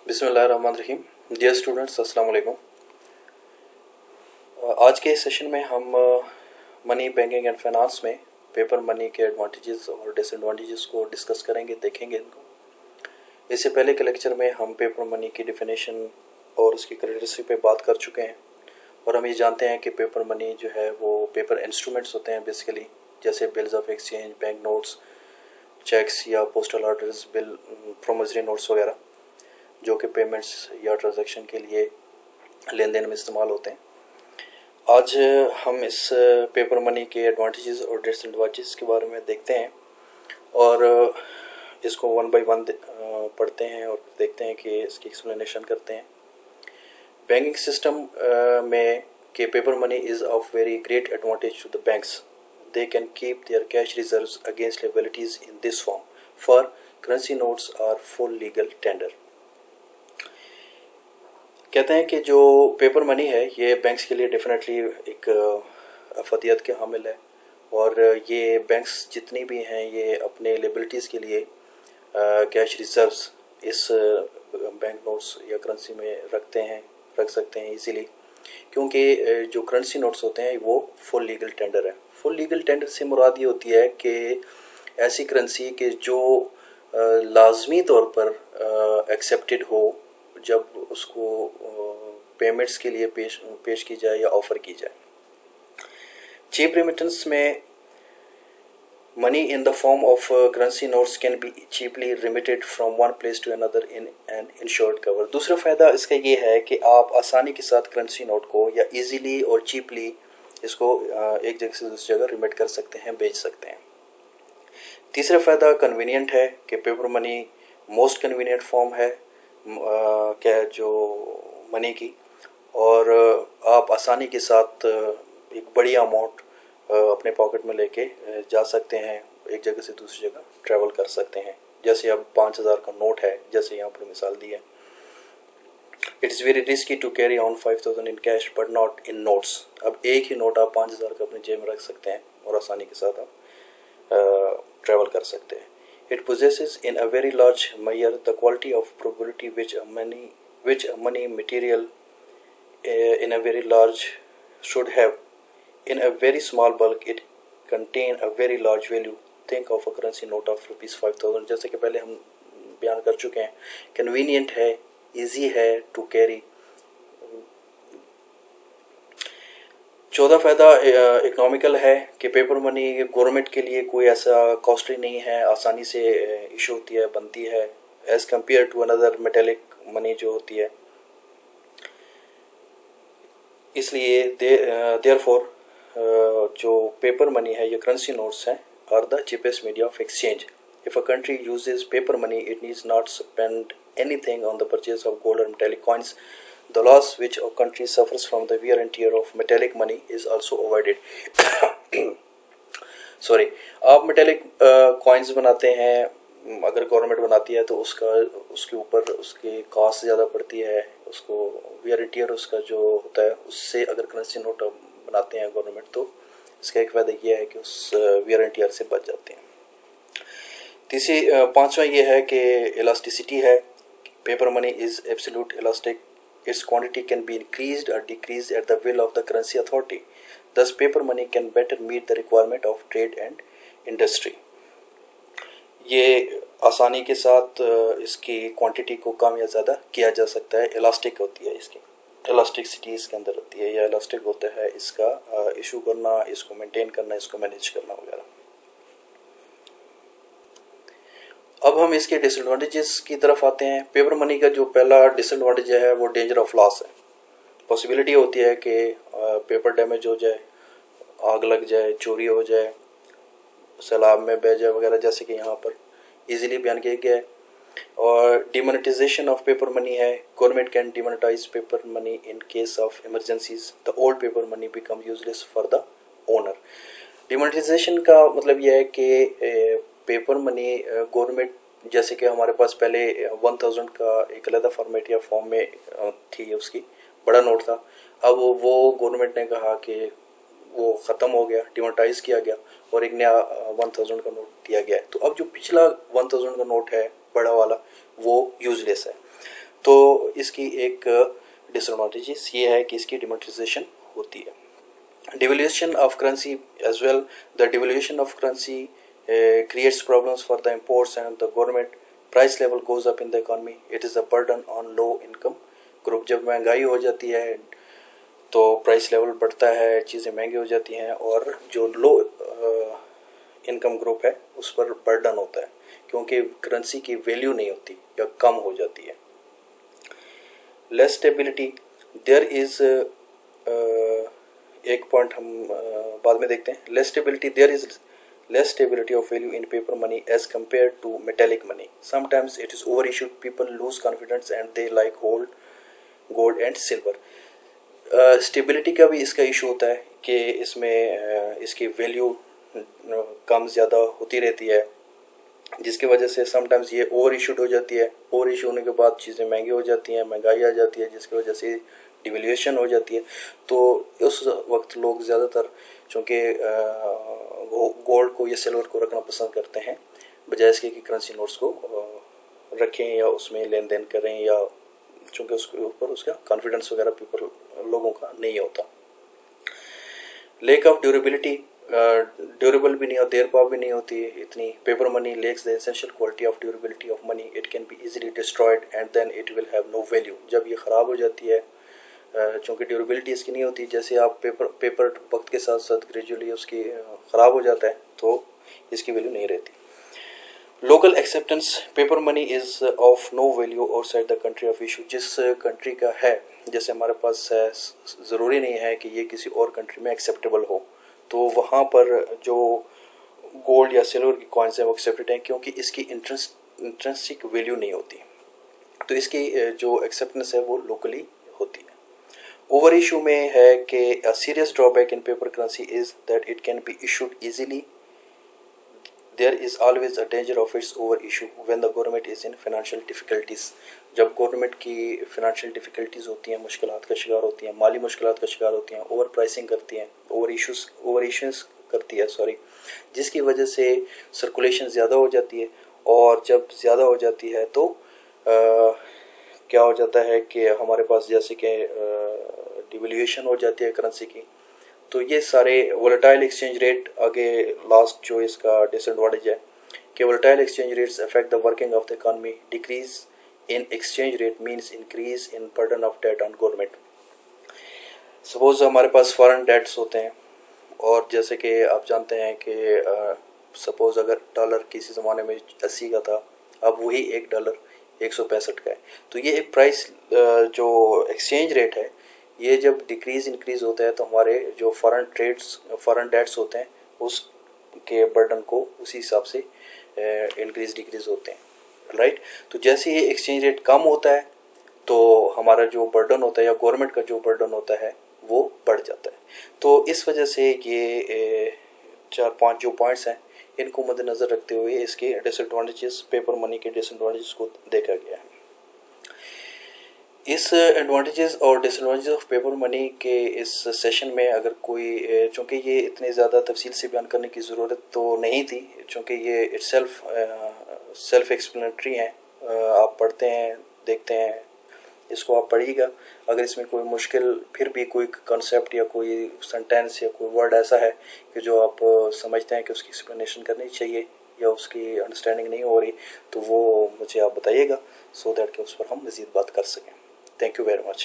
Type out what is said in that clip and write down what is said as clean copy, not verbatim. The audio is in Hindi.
बिस्मिल्लाहिर्रहमानिर्रहीम। डियर स्टूडेंट्स, अस्सलाम वालेकुम। आज के इस सेशन में हम मनी, बैंकिंग एंड फाइनेंस में पेपर मनी के एडवांटेजेस और डिसएडवांटेजेस को डिस्कस करेंगे, देखेंगे इनको। इससे पहले के लेक्चर में हम पेपर मनी की डेफिनेशन और उसकी करेक्टरिस्टिक पे बात कर चुके हैं और हम ये जानते हैं कि पेपर मनी जो है वो पेपर इंस्ट्रूमेंट्स होते हैं बेसिकली, जैसे bills of exchange, bank notes, cheques या postal orders, bill, promissory notes वगैरह, जो कि पेमेंट्स या ट्रांजैक्शन के लिए लेन देन में इस्तेमाल होते हैं। आज हम इस पेपर मनी के एडवांटेजेस और डिसएडवांटेजेस के बारे में देखते हैं और इसको वन बाय वन पढ़ते हैं और देखते हैं कि इसकी एक्सप्लेनेशन करते हैं। बैंकिंग सिस्टम में के paper money is of very great advantage to the banks. They can keep their cash reserves against liabilities in this form for currency notes are full legal tender. कहते हैं कि जो पेपर मनी है ये बैंक्स के लिए डेफिनेटली एक अफदियत के हामिल है और ये बैंक्स जितनी भी हैं ये अपने लायबिलिटीज़ के लिए कैश रिजर्व्स इस बैंक नोट्स या करेंसी में रख सकते हैं इजीली, क्योंकि जो करेंसी नोट्स होते हैं वो फुल लीगल टेंडर है। फुल लीगल टेंडर से मुराद ये होती है कि ऐसी करेंसी के जो लाजमी तौर पर एक्सेप्टेड हो जब उसको पेमेंट्स के लिए पेश की जाए या ऑफर की जाए। चीप रेमिटेंस में money in the form of currency notes can be cheaply remitted from one place to another in an insured cover. दूसरा फ़ायदा इसका ये है कि आप आसानी के साथ करेंसी नोट को या इजीली और चीपली इसको एक जगह से दूसरी जगह रिमिट कर सकते हैं, बेच सकते हैं। तीसरा फ़ायदा कन्वीनियंट है कि paper money most convenient form है क्या जो मनी की, और आप आसानी के साथ एक बड़ी अमाउंट अपने पॉकेट में लेके जा सकते हैं, एक जगह से दूसरी जगह ट्रैवल कर सकते हैं। जैसे अब 5000 का नोट है, जैसे यहाँ पर मिसाल दी है, it's very risky to carry on 5000 in cash but not in notes. अब एक ही नोट आप 5000 का अपने जेब में रख सकते हैं और आसानी के साथ आप ट्रैवल कर सकते हैं। It possesses in a very large measure the quality of probability which a money material in a very large should have. In a very small bulk, it contain a very large value. Think of a currency note of rupees 5000। जैसे कि पहले हम बयान कर चुके हैं, convenient है, easy है to carry। चौथा फ़ायदा इकोनॉमिकल है कि पेपर मनी गवर्नमेंट के लिए कोई ऐसा कॉस्टली नहीं है, आसानी से इशू होती है, बनती है, as compared to another metallic money जो होती है। इसलिए देयरफॉर जो पेपर मनी है, ये करेंसी नोट्स हैं, are the cheapest media of exchange. If a country uses paper money it needs not spend anything on the purchase of gold और metallic coins. The loss which a country suffers from the wear and tear of metallic money is also avoided। Sorry, आप मेटेलिक कॉइन्स बनाते हैं, अगर गवर्नमेंट बनाती है तो उसके ऊपर उसकी कॉस्ट ज़्यादा पड़ती है, उसको वेयर एंड टियर उसका जो होता है उससे अगर करेंसी नोट बनाते हैं गवर्नमेंट तो इसका एक फ़ायदा ये है कि उस वेयर एंड टियर से बच जाते हैं। पांचवा ये है कि इलास्टिसिटी है। Paper money is absolute elastic. Its quantity can be increased or decreased at the will of the currency authority. Thus, paper money can better meet the requirement of trade and industry. ये आसानी के साथ इसकी क्वांटिटी को कम या ज़्यादा किया जा सकता है। इलास्टिक होती है, इसकी इलास्टिसिटी इसके अंदर होती है, या इलास्टिक होता है इसका इशू करना, इसको मेंटेन करना, इसको मैनेज करना वगैरह। अब हम इसके डिसएडवांटेजेस की तरफ आते हैं। पेपर मनी का जो पहला डिसएडवांटेज है वो डेंजर ऑफ लॉस है। पॉसिबिलिटी होती है कि पेपर डैमेज हो जाए, आग लग जाए, चोरी हो जाए, सैलाब में बह जाए वगैरह, जैसे कि यहाँ पर इजीली बयान किया गया है। और डिमोनेटाइजेशन ऑफ पेपर मनी है। Government can demonetise paper money in case of emergencies. The old paper money become useless for the owner. Demonetisation का मतलब यह है कि पेपर मनी गवर्नमेंट, जैसे कि हमारे पास पहले 1000 का एक अलग फॉर्मेट या फॉर्म में थी, उसकी बड़ा नोट था। अब वो गवर्नमेंट ने कहा कि वो ख़त्म हो गया, डिमोनेटाइज किया गया और एक नया 1000 का नोट दिया गया है। तो अब जो पिछला 1000 का नोट है बड़ा वाला वो यूजलेस है। तो इसकी एक डिसएडवांटेजेस ये है कि इसकी डिमोनेटाइजेशन होती है. Devaluation of currency as well. The devaluation of currency creates problems for the imports and the government. Price level goes up in the economy. It is a burden on low income group. जब महंगाई हो जाती है तो प्राइस लेवल बढ़ता है, चीज़ें महंगी हो जाती हैं और जो लो इनकम ग्रुप है उस पर बर्डन होता है क्योंकि करेंसी की वैल्यू नहीं होती या कम हो जाती है. Less stability. देयर इज एक पॉइंट हम बाद में देखते हैं. Less stability. There is less stability of value in paper money as compared to metallic money. Sometimes it is over issued. People lose confidence and they like hold gold and silver. Stability का भी इसका इशू होता है कि इसमें इसकी वैल्यू कम ज़्यादा होती रहती है जिसकी वजह से समटाइम्स ये ओवर इशूड हो जाती है. ओवर इशू होने के बाद चीज़ें महंगी हो जाती हैं, महंगाई आ जाती है जिसकी वजह से डिवेल्यूएशन हो जाती है. तो उस वक्त लोग ज़्यादातर चूँकि गोल्ड को या सिल्वर को रखना पसंद करते हैं बजाय इसके कि करेंसी नोट्स को रखें या उसमें लेन देन करें, या चूँकि उसके ऊपर उसका कॉन्फिडेंस वगैरह पीपल लोगों का नहीं होता. Lake of durability. ड्यूरेबल भी नहीं होती, देर पाव भी नहीं होती इतनी. Paper money lacks the essential quality of durability of money. It can be easily destroyed and then it will have no value. जब ये ख़राब हो जाती है चूँकि ड्यूरेबिलिटी इसकी नहीं होती, जैसे आप पेपर वक्त के साथ साथ ग्रेजुअली उसकी ख़राब हो जाता है तो इसकी वैल्यू नहीं रहती. Local acceptance. Paper money is of no value outside the country of issue. जिस कंट्री का है, जैसे हमारे पास है, ज़रूरी नहीं है कि ये किसी और कंट्री में एक्सेप्टेबल हो, तो वहाँ पर जो गोल्ड या सिल्वर की कॉइन्स हैं वो एक्सेप्टेड हैं क्योंकि इसकी इंट्रिंसिक वैल्यू नहीं होती. तो इसकी जो एक्सेप्टेंस है वो लोकली होती है. ओवर इशू में है कि a serious drawback in paper currency is that it can be issued easily. There is always a danger of its over issue when the government is in financial difficulties. जब गवर्नमेंट की financial difficulties होती हैं, मुश्किलात का शिकार होती हैं, माली मुश्किलात का शिकार होती हैं, ओवर प्राइसिंग करती हैं, ओवर इश्यूज करती है जिसकी वजह से सर्कुलेशन ज़्यादा हो जाती है. और जब ज़्यादा हो जाती है तो क्या हो जाता है कि हमारे पास जैसे कि डिवेल्यूएशन हो जाती है करेंसी की. तो ये सारे वोलेटाइल एक्सचेंज रेट, आगे लास्ट जो इसका डिसएडवांटेज है कि volatile exchange rates affect the working of the economy. Decrease in exchange rate means increase in burden of debt on government. Suppose हमारे पास फॉरेन डेट्स होते हैं और जैसे कि आप जानते हैं कि सपोज अगर डॉलर किसी ज़माने में 80 का था, अब वही $1 165 का है. तो ये एक प्राइस जो एक्सचेंज रेट है ये जब डिक्रीज इंक्रीज होता है तो हमारे जो फॉरेन डेट्स होते हैं उसके बर्डन को उसी हिसाब से इंक्रीज डिक्रीज होते हैं. राइट. तो जैसे ये एक्सचेंज रेट कम होता है तो हमारा जो बर्डन होता है या गवर्नमेंट का जो बर्डन होता है वो बढ़ जाता है. तो इस वजह से ये 4-5 जो पॉइंट्स हैं इनको मद्देनज़र रखते हुए इसके डिसएडवांटेजेस, पेपर मनी के डिसएडवांटेजेस को देखा गया है. इस एडवांटेजेस और डिसएडवांटेजेस ऑफ पेपर मनी के इस सेशन में अगर कोई, चूँकि ये इतने ज़्यादा तफसील से बयान करने की ज़रूरत तो नहीं थी चूँकि ये सेल्फ एक्सप्लेनेटरी हैं. आप पढ़ते हैं, देखते हैं, इसको आप पढ़िएगा. अगर इसमें कोई मुश्किल फिर भी कोई कॉन्सेप्ट या कोई सेंटेंस या कोई वर्ड ऐसा है कि जो आप समझते हैं कि उसकी एक्सप्लेनेशन करनी चाहिए या उसकी अंडरस्टैंडिंग नहीं हो रही तो वो मुझे आप बताइएगा सो दैट कि उस पर हम मज़ीद बात कर सकें. Thank you very much.